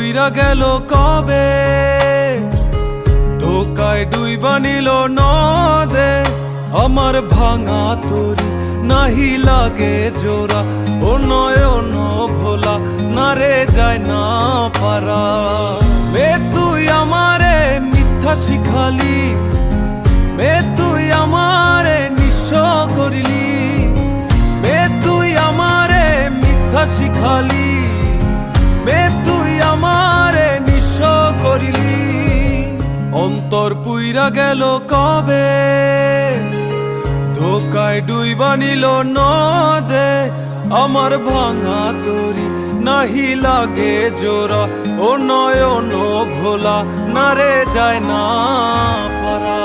পুইরা গেল কবে, ধোকায় ডুইবা নিল নদে। আমার ভাঙা তরি নাহি লাগে জোড়া, ও নয়ন ভোলা না রে যায় না পারা। মে তুই আমারে মিথ্যা শিখালি, মে তুই আমারে নিঃস্ব করিলি, মে তুই আমারে মিথ্যা শিখালি, মে তুই আমারে নিঃস্ব করিলি। অন্তর পুইরা গেল কবে, ধোকায় ডুইবা নিল নদে। আমার ভাঙা তরি নাহি লাগে জোড়া, ও নয়ন ভোলা না রে যায় না পারা।